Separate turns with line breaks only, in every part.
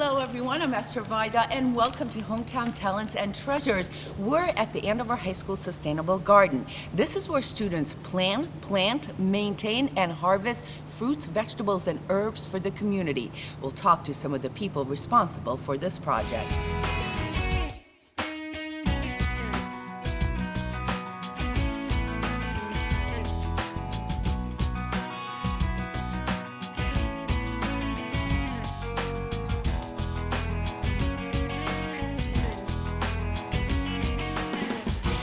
Hello everyone, I'm Eszter Vajda and welcome to Hometown Talents and Treasures. We're at the Andover High School Sustainable Garden. This is where students plant, maintain, and harvest fruits, vegetables, and herbs for the community. We'll talk to some of the people responsible for this project.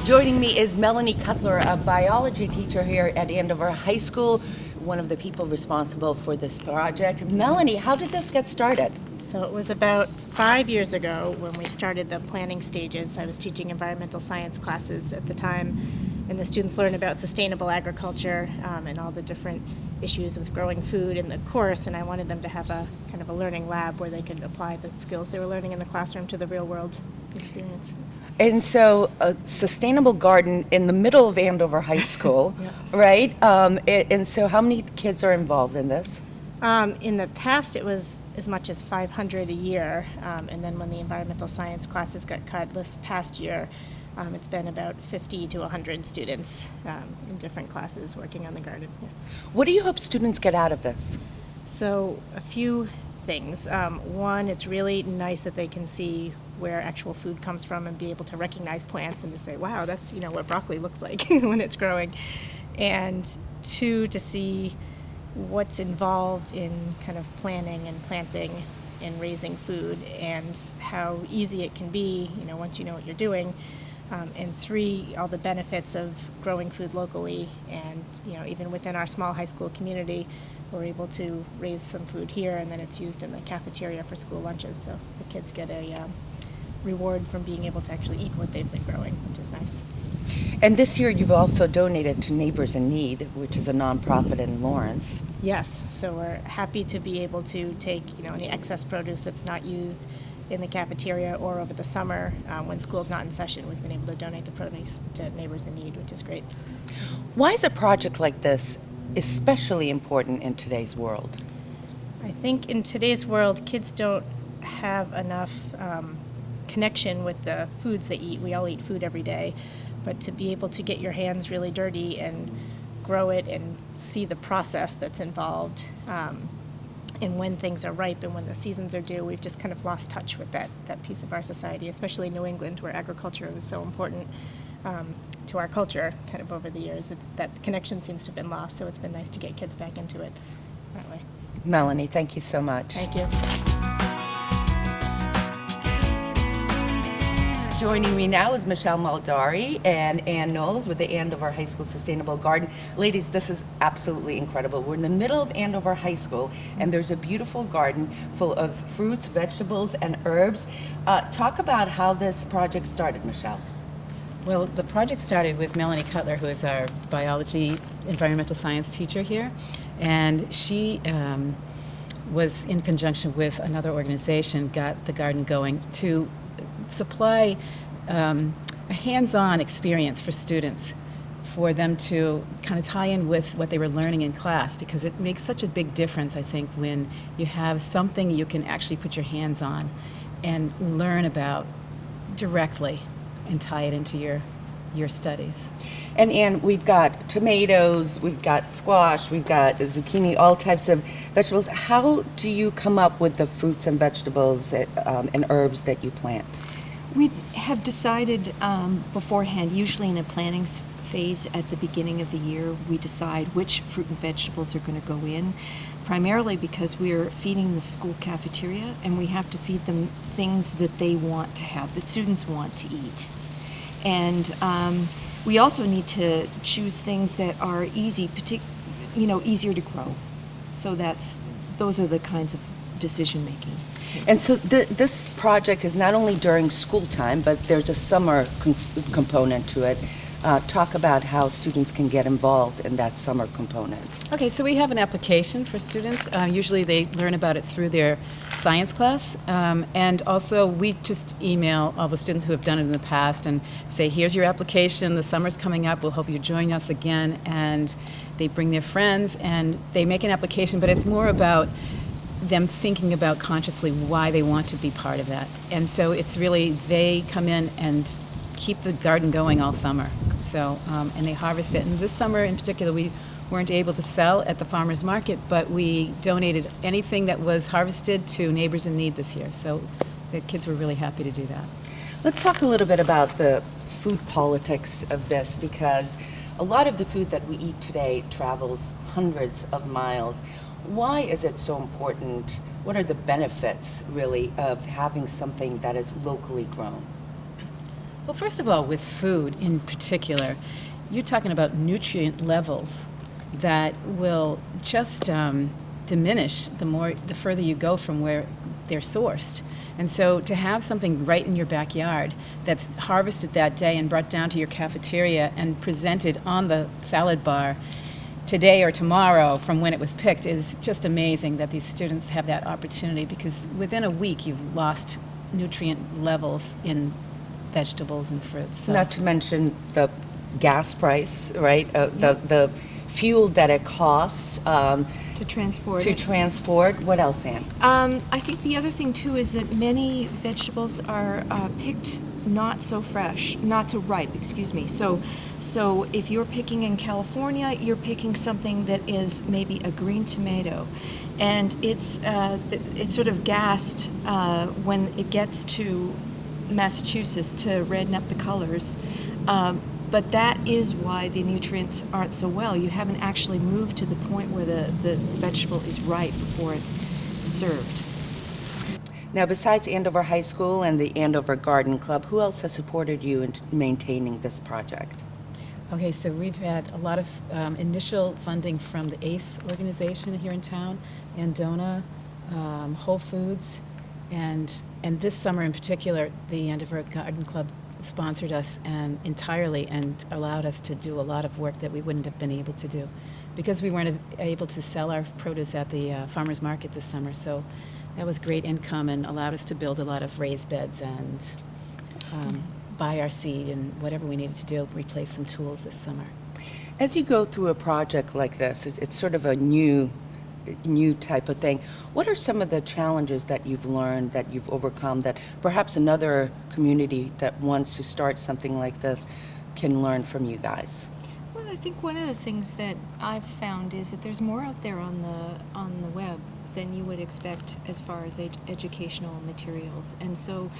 Joining me is Melanie Cutler, a biology teacher here at Andover High School, one of the people responsible for this project. Melanie, how did this get started?
So it was about 5 years ago when we started the planning stages. I was teaching environmental science classes at the time, and the students learned about sustainable agriculture and all the different issues with growing food in the course, and I wanted them to have a kind of a learning lab where they could apply the skills they were learning in the classroom to the real world experience.
And so a sustainable garden in the middle of Andover High School,
Yeah.
right? And so how many kids are involved in this?
In the past, it was as much as 500 a year, and then when the environmental science classes got cut this past year, it's been about 50 to 100 students in different classes working on the garden. Yeah.
What do you hope students get out of this?
So a few things. One, it's really nice that they can see where actual food comes from and be able to recognize plants and to say, wow, that's what broccoli looks like when it's growing. And two, to see what's involved in kind of planning and planting and raising food and how easy it can be, once you know what you're doing. And three, all the benefits of growing food locally, and even within our small high school community, we're able to raise some food here, and then it's used in the cafeteria for school lunches. So the kids get a reward from being able to actually eat what they've been growing, which is nice.
And this year you've also donated to Neighbors in Need, which is a nonprofit in Lawrence.
Yes, so we're happy to be able to take any excess produce that's not used in the cafeteria or over the summer when school's not in session. We've been able to donate the produce to Neighbors in Need, which is great.
Why is a project like this especially important in today's world?
I think in today's world, kids don't have enough connection with the foods they eat. We all eat food every day, but to be able to get your hands really dirty and grow it and see the process that's involved and when things are ripe and when the seasons are due, we've just kind of lost touch with that piece of our society, especially in New England, where agriculture was so important to our culture kind of over the years. That connection seems to have been lost, so it's been nice to get kids back into it that way.
Melanie, thank you so much.
Thank you.
Joining me now is Michelle Maldari and Ann Knowles with the Andover High School Sustainable Garden. Ladies, this is absolutely incredible. We're in the middle of Andover High School, and there's a beautiful garden full of fruits, vegetables, and herbs. Talk about how this project started, Michelle.
Well, the project started with Melanie Cutler, who is our biology, environmental science teacher here, and she was in conjunction with another organization, got the garden going to supply a hands-on experience for students, for them to kind of tie in with what they were learning in class, because it makes such a big difference, I think, when you have something you can actually put your hands on and learn about directly and tie it into your studies.
And Ann, we've got tomatoes, we've got squash, we've got zucchini, all types of vegetables. How do you come up with the fruits and vegetables and herbs that you plant?
We have decided beforehand, usually in a planning phase at the beginning of the year, we decide which fruit and vegetables are going to go in, primarily because we're feeding the school cafeteria and we have to feed them things that they want to have, that students want to eat. And we also need to choose things that are easier to grow. So those are the kinds of decision making.
And so this project is not only during school time, but there's a summer component to it. Talk about how students can get involved in that summer component.
Okay, so we have an application for students. Usually they learn about it through their science class, and also we just email all the students who have done it in the past and say, here's your application, the summer's coming up, we'll hope you join us again. And they bring their friends and they make an application, but it's more about them thinking about consciously why they want to be part of that. And so it's really, they come in and keep the garden going all summer. So, and they harvest it. And this summer in particular, we weren't able to sell at the farmer's market, but we donated anything that was harvested to Neighbors in Need this year. So the kids were really happy to do that.
Let's talk a little bit about the food politics of this, because a lot of the food that we eat today travels hundreds of miles. Why is it so important? What are the benefits, really, of having something that is locally grown?
Well, first of all, with food in particular, you're talking about nutrient levels that will just diminish the further you go from where they're sourced. And so to have something right in your backyard that's harvested that day and brought down to your cafeteria and presented on the salad bar today or tomorrow from when it was picked is just amazing that these students have that opportunity, because within a week you've lost nutrient levels in vegetables and fruits. So.
Not to mention the gas price, right? The fuel that it costs
To transport
to
it.
transport. What else, Ann?
I think the other thing too is that many vegetables are picked not so fresh, not so ripe, excuse me. So if you're picking in California, you're picking something that is maybe a green tomato, and it's sort of gassed when it gets to Massachusetts to redden up the colors. But that is why the nutrients aren't so well. You haven't actually moved to the point where the vegetable is ripe before it's served.
Now, besides Andover High School and the Andover Garden Club, who else has supported you in maintaining this project?
Okay, so we've had a lot of initial funding from the ACE organization here in town, Andona, Whole Foods, and this summer in particular, the Andover Garden Club sponsored us entirely and allowed us to do a lot of work that we wouldn't have been able to do because we weren't able to sell our produce at the farmer's market this summer. So that was great income and allowed us to build a lot of raised beds and buy our seed and whatever we needed to do, replace some tools this summer.
As you go through a project like this, it's sort of a new type of thing. What are some of the challenges that you've learned, that you've overcome, that perhaps another community that wants to start something like this can learn from you guys?
Well, I think one of the things that I've found is that there's more out there on the web than you would expect as far as educational materials, and so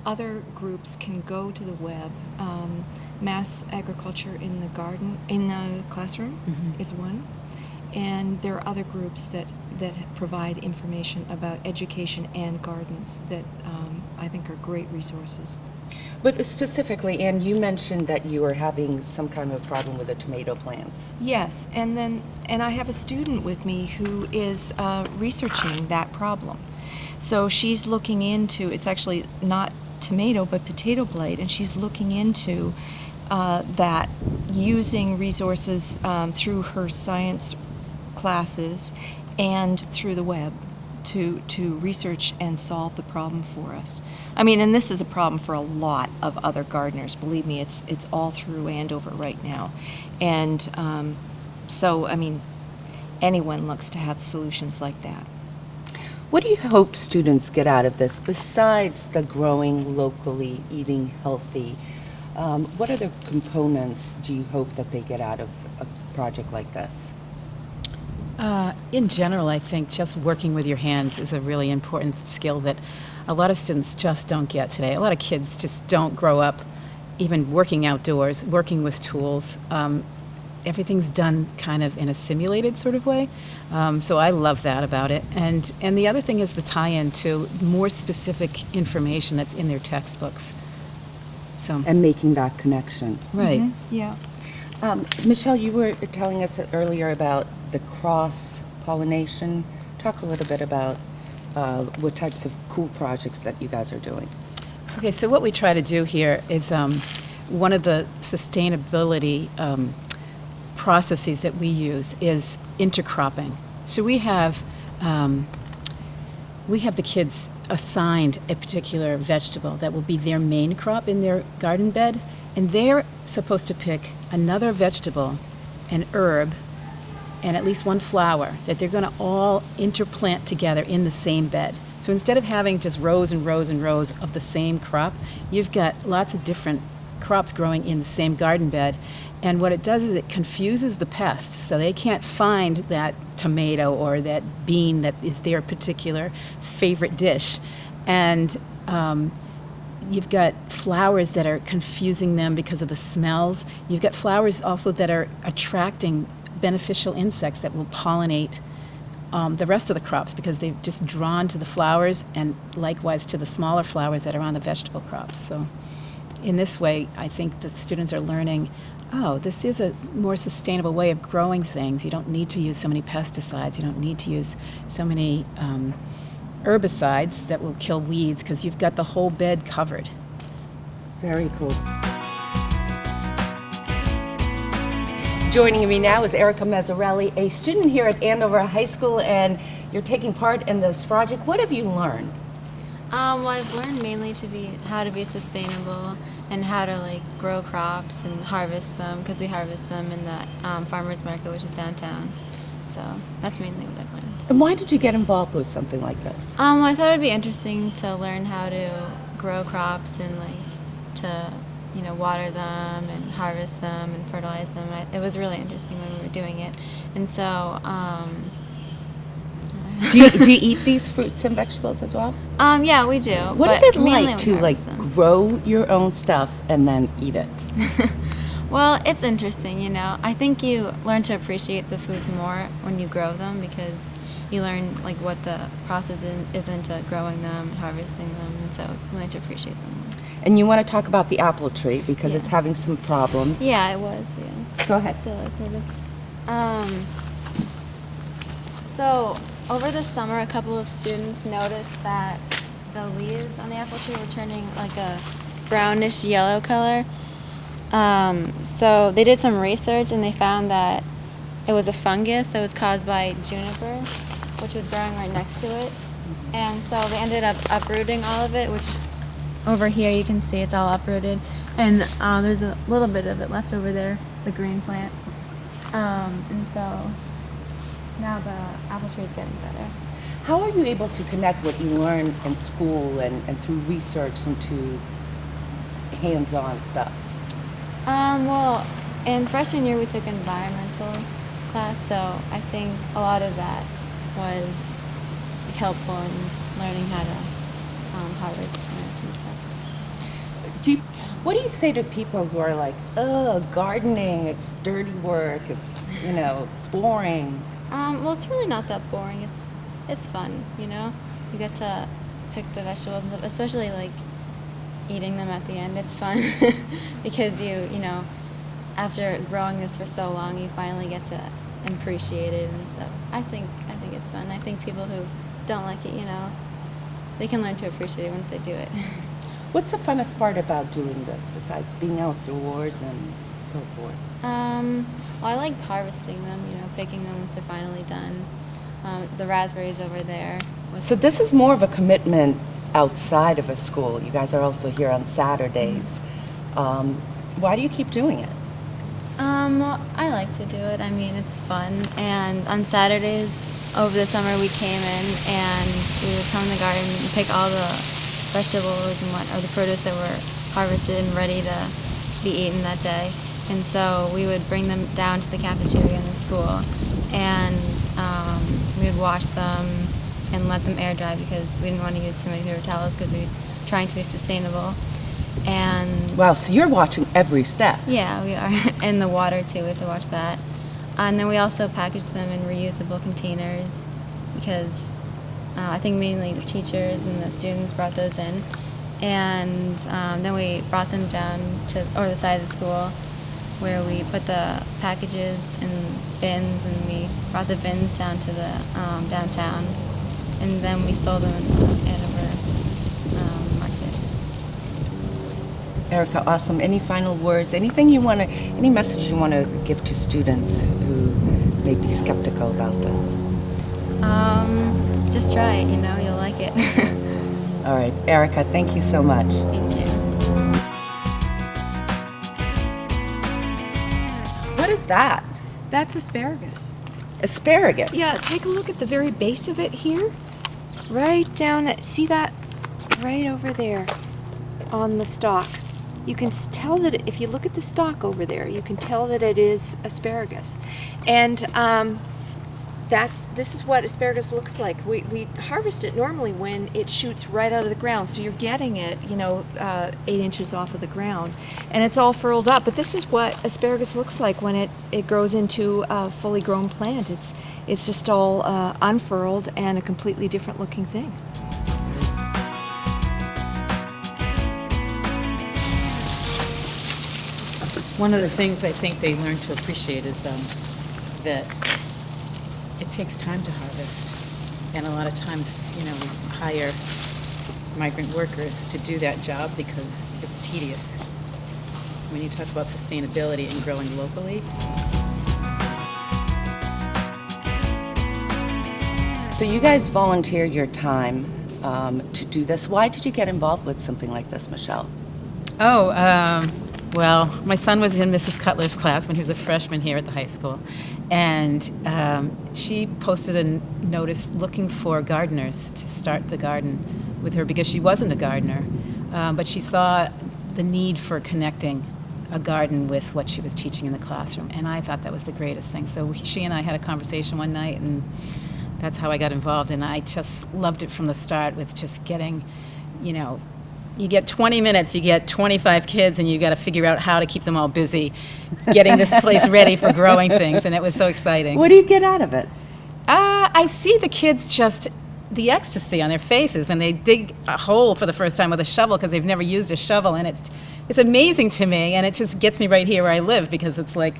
other groups can go to the web. Mass agriculture in the classroom is one. And there are other groups that provide information about education and gardens that I think are great resources.
But specifically, Anne, you mentioned that you were having some kind of problem with the tomato plants.
Yes, and I have a student with me who is researching that problem. So she's looking into, it's actually not tomato but potato blight, and she's looking into that using resources through her science classes and through the web to research and solve the problem for us. I mean, and this is a problem for a lot of other gardeners. Believe me, it's all through Andover right now. And so, I mean, anyone looks to have solutions like that.
What do you hope students get out of this, besides the growing locally, eating healthy? What other components do you hope that they get out of a project like this?
In general, I think just working with your hands is a really important skill that a lot of students just don't get today. A lot of kids just don't grow up even working outdoors, working with tools. Everything's done kind of in a simulated sort of way. So I love that about it. And the other thing is the tie-in to more specific information that's in their textbooks. So
And making that connection.
right.
Mm-hmm. Yeah.
Michelle, you were telling us earlier about the cross-pollination. Talk a little bit about what types of cool projects that you guys are doing.
Okay, so what we try to do here is one of the sustainability processes that we use is intercropping. So we have the kids assigned a particular vegetable that will be their main crop in their garden bed, and they're supposed to pick another vegetable, an herb, and at least one flower that they're going to all interplant together in the same bed. So instead of having just rows and rows and rows of the same crop, you've got lots of different crops growing in the same garden bed. And what it does is it confuses the pests, so they can't find that tomato or that bean that is their particular favorite dish. And you've got flowers that are confusing them because of the smells. You've got flowers also that are attracting beneficial insects that will pollinate the rest of the crops because they've just drawn to the flowers and likewise to the smaller flowers that are on the vegetable crops. So in this way, I think the students are learning, oh, this is a more sustainable way of growing things. You don't need to use so many pesticides. You don't need to use so many herbicides that will kill weeds because you've got the whole bed covered.
Very cool. Joining me now is Erica Mazzarelli, a student here at Andover High School, and you're taking part in this project. What have you learned?
Well, I've learned mainly how to be sustainable and how to grow crops and harvest them because we harvest them in the farmers market, which is downtown. So that's mainly what I've learned.
And why did you get involved with something like this?
I thought it'd be interesting to learn how to grow crops and to water them and harvest them and fertilize them. It was really interesting when we were doing it, and so.
Do you eat these fruits and vegetables as well?
Yeah, we do.
What is it like to grow your own stuff and then eat it?
Well, it's interesting, I think you learn to appreciate the foods more when you grow them because you learn what the process is into growing them and harvesting them, and so you learn to appreciate them more.
And you want to talk about the apple tree because
Yeah.
it's having some problems.
Yeah, it was, yeah.
Go ahead.
So it's sort of. So over the summer, a couple of students noticed that the leaves on the apple tree were turning a brownish yellow color. So they did some research and they found that it was a fungus that was caused by juniper, which was growing right next to it. And so they ended up uprooting all of it, which over here you can see it's all uprooted. And there's a little bit of it left over there, the green plant. And so now the apple tree is getting better.
How are you able to connect what you learn in school and through research into hands-on stuff?
Well, in freshman year we took environmental class, so I think a lot of that was helpful in learning how to harvest plants and stuff.
What do you say to people who are like, oh, gardening, it's dirty work, it's boring?
Well, it's really not that boring. It's fun, You get to pick the vegetables and stuff, especially eating them at the end. It's fun because after growing this for so long, you finally get to appreciate it, and so I think it's fun. I think people who don't like it, they can learn to appreciate it once they do it.
What's the funnest part about doing this besides being outdoors and so forth?
Well, I like harvesting them, picking them once they're finally done. The raspberries over there.
So this is more of a commitment outside of a school. You guys are also here on Saturdays. Why do you keep doing it?
Well, I like to do it. I mean, it's fun. And on Saturdays over the summer, we came in and we would come in the garden and pick all the vegetables or the produce that were harvested and ready to be eaten that day. And so we would bring them down to the cafeteria in the school, and we would wash them and let them air dry because we didn't want to use too many paper towels because we were trying to be sustainable. And
Wow, so you're watching every step.
yeah, we are. And the water too, we have to watch that. And then we also package them in reusable containers because I think mainly the teachers and the students brought those in. And then we brought them down to the side of the school where we put the packages in bins, and we brought the bins down to the downtown. And then we sold them in the Andover market.
Erica, awesome. Any final words? Any message you want to give to students who may be skeptical about this?
Just try it, you'll like it.
All right, Erica, thank you so much.
Thank you.
What is that?
That's asparagus.
Asparagus.
Yeah, take a look at the very base of it here. Right down at, see that? Right over there on the stalk. You can tell that if you look at the stalk over there, you can tell that it is asparagus. And this is what asparagus looks like. We harvest it normally when it shoots right out of the ground, so you're getting it, 8 inches off of the ground, and it's all furled up. But this is what asparagus looks like when it grows into a fully grown plant. It's just all unfurled and a completely different looking thing.
One of the things I think they learn to appreciate is that it takes time to harvest. And a lot of times, we hire migrant workers to do that job because it's tedious. When you talk about sustainability and growing locally.
So you guys volunteered your time to do this. Why did you get involved with something like this, Michelle?
Well, my son was in Mrs. Cutler's class when he was a freshman here at the high school, and she posted a notice looking for gardeners to start the garden with her because she wasn't a gardener, but she saw the need for connecting a garden with what she was teaching in the classroom, and I thought that was the greatest thing. So she and I had a conversation one night, and that's how I got involved, and I just loved it from the start with just getting, you get 20 minutes, you get 25 kids, and you got to figure out how to keep them all busy getting this place ready for growing things, and it was so exciting.
What do you get out of it?
I see the kids just, the ecstasy on their faces when they dig a hole for the first time with a shovel because they've never used a shovel, and it's amazing to me, and it just gets me right here where I live because it's like,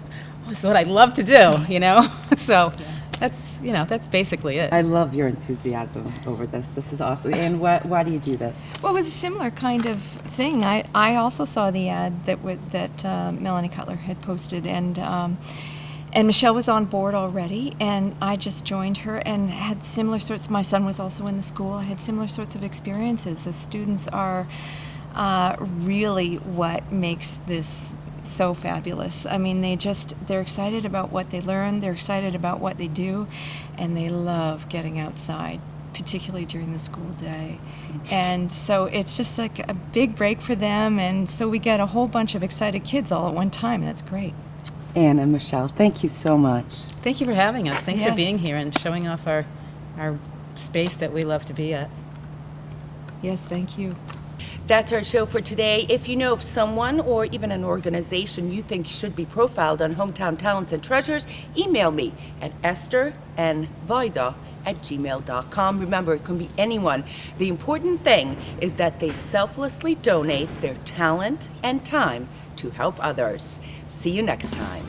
this is what I love to do, So that's basically it.
I love your enthusiasm over this. This is awesome. And why do you do this?
Well, it was a similar kind of thing. I also saw the ad that Melanie Cutler had posted, and Michelle was on board already, and I just joined her and had similar sorts. My son was also in the school. I had similar sorts of experiences. The students are really what makes this so fabulous. I mean, they're excited about what they learn, they're excited about what they do, and they love getting outside, particularly during the school day. And so it's just like a big break for them, and so we get a whole bunch of excited kids all at one time, and that's great.
Anne and Michelle, thank you so much.
Thank you for having us. Thanks
Yes.
for being here and showing off our space that we love to be at.
Yes, thank you.
That's our show for today. If you know of someone or even an organization you think should be profiled on Hometown Talents and Treasures, email me at esternvajda@gmail.com. Remember, it can be anyone. The important thing is that they selflessly donate their talent and time to help others. See you next time.